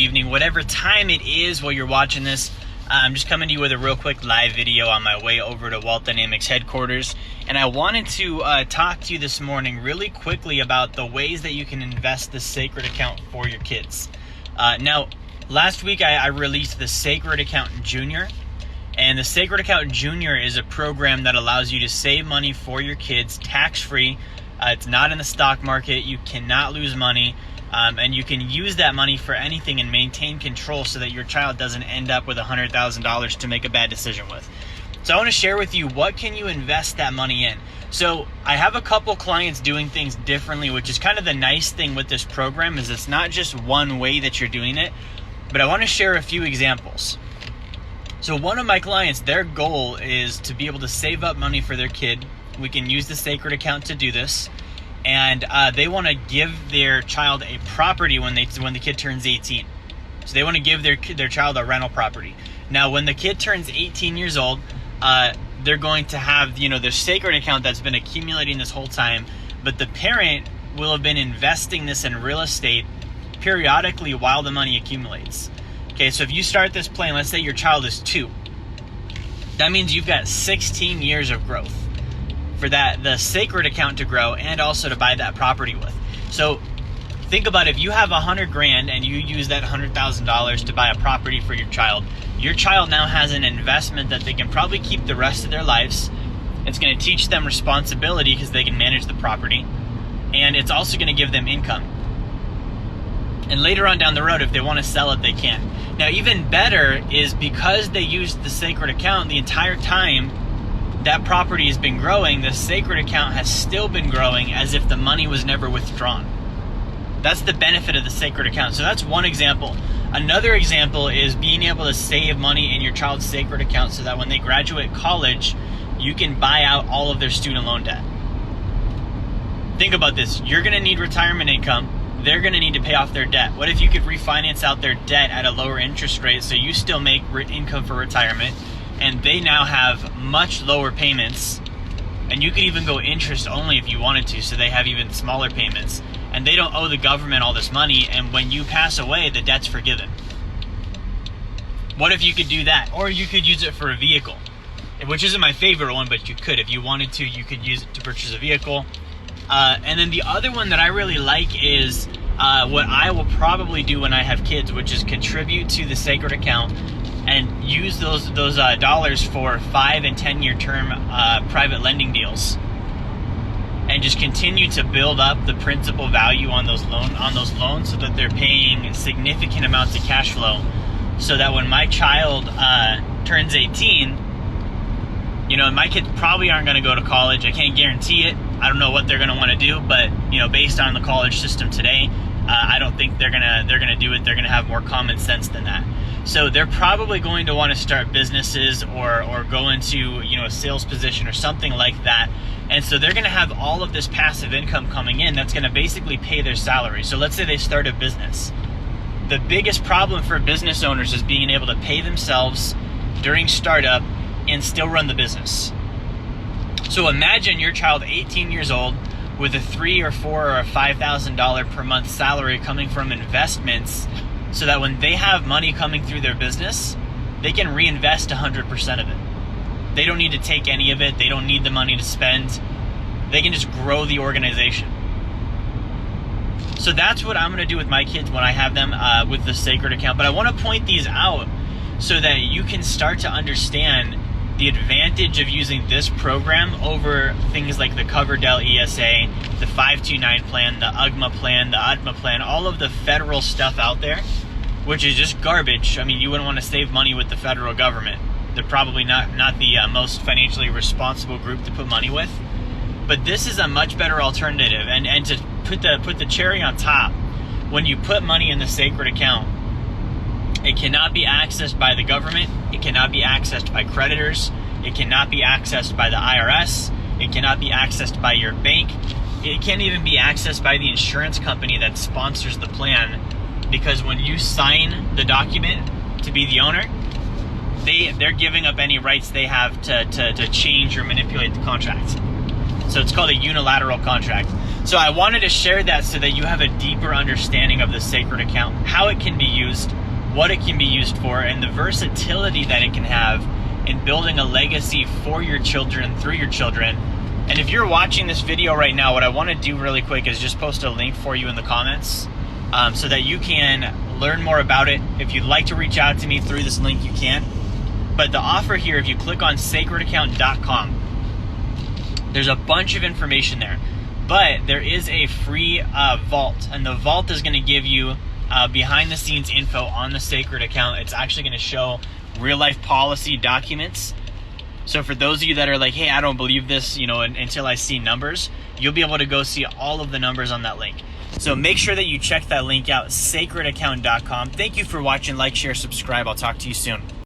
evening, whatever time it is while you're watching this. I'm just coming to you with a real quick live video on my way over to DynamX headquarters, and I wanted to talk to you this morning really quickly about the ways that you can invest the Sacred Account for your kids. Now, last week I released the Sacred Account Junior, and the Sacred Account Junior is a program that allows you to save money for your kids tax-free. It's not in the stock market. You cannot lose money. And you can use that money for anything and maintain control so that your child doesn't end up with $100,000 to make a bad decision with. So I want to share with you, what can you invest that money in? So I have a couple clients doing things differently, which is kind of the nice thing with this program, is it's not just one way that you're doing it, but I want to share a few examples. So one of my clients, their goal is to be able to save up money for their kid. We can use the Sacred Account to do this. And they want to give their child a property when the kid turns 18. So they want to give their child a rental property. Now, when the kid turns 18 years old, they're going to have their Sacred Account that's been accumulating this whole time, but the parent will have been investing this in real estate periodically while the money accumulates. Okay, so if you start this plan, let's say your child is 2, that means you've got 16 years of growth for the Sacred Account to grow and also to buy that property with. So think about, if you have $100,000 and you use that $100,000 to buy a property for your child now has an investment that they can probably keep the rest of their lives. It's going to teach them responsibility because they can manage the property, and it's also going to give them income. And later on down the road, if they want to sell it, they can. Now, even better is, because they used the Sacred Account the entire time that property has been growing, the Sacred Account has still been growing as if the money was never withdrawn. That's the benefit of the Sacred Account. So that's one example. Another example is being able to save money in your child's Sacred Account so that when they graduate college, you can buy out all of their student loan debt. Think about this. You're going to need retirement income. They're going to need to pay off their debt. What if you could refinance out their debt at a lower interest rate so you still make income for retirement, and they now have much lower payments, and you could even go interest only if you wanted to, so they have even smaller payments, and they don't owe the government all this money, and when you pass away, the debt's forgiven. What if you could do that? Or you could use it for a vehicle, which isn't my favorite one, but you could. If you wanted to, you could use it to purchase a vehicle. And then the other one that I really like is what I will probably do when I have kids, which is contribute to the Sacred Account and use those dollars for 5 and 10 year term private lending deals, and just continue to build up the principal value on those loans so that they're paying significant amounts of cash flow, so that when my child turns 18, my kids probably aren't going to go to college. I can't guarantee it. I don't know what they're going to want to do, but based on the college system today, I don't think they're gonna do it. They're gonna have more common sense than that. So they're probably going to want to start businesses or go into a sales position or something like that. And so they're gonna have all of this passive income coming in that's gonna basically pay their salary. So let's say they start a business. The biggest problem for business owners is being able to pay themselves during startup and still run the business. So imagine your child 18 years old with a $3,000 or $4,000 or $5,000 per month salary coming from investments, so that when they have money coming through their business, they can reinvest 100% of it. They don't need to take any of it. They don't need the money to spend. They can just grow the organization. So that's what I'm going to do with my kids when I have them with the Sacred Account. But I want to point these out so that you can start to understand the advantage of using this program over things like the Coverdell ESA, the 529 plan, the UGMA plan, the UTMA plan, all of the federal stuff out there, which is just garbage. I mean, you wouldn't want to save money with the federal government. They're probably not the most financially responsible group to put money with. But this is a much better alternative. And to put the cherry on top, when you put money in the Sacred Account, it cannot be accessed by the government. It cannot be accessed by creditors. It cannot be accessed by the IRS. It cannot be accessed by your bank. It can't even be accessed by the insurance company that sponsors the plan, because when you sign the document to be the owner, they're giving up any rights they have to change or manipulate the contract. So it's called a unilateral contract. So I wanted to share that so that you have a deeper understanding of the sacred account, how it can be used, what it can be used for, and the versatility that it can have in building a legacy for your children, through your children. And if you're watching this video right now, what I want to do really quick is just post a link for you in the comments so that you can learn more about it. If you'd like to reach out to me through this link, you can. But the offer here, if you click on sacredaccount.com, there's a bunch of information there. But there is a free vault, and the vault is going to give you behind the scenes info on the sacred account. It's actually going to show real life policy documents. So for those of you that are like, hey, I don't believe this, until I see numbers, you'll be able to go see all of the numbers on that link. So make sure that you check that link out, sacredaccount.com. Thank you for watching. Like, share, subscribe. I'll talk to you soon.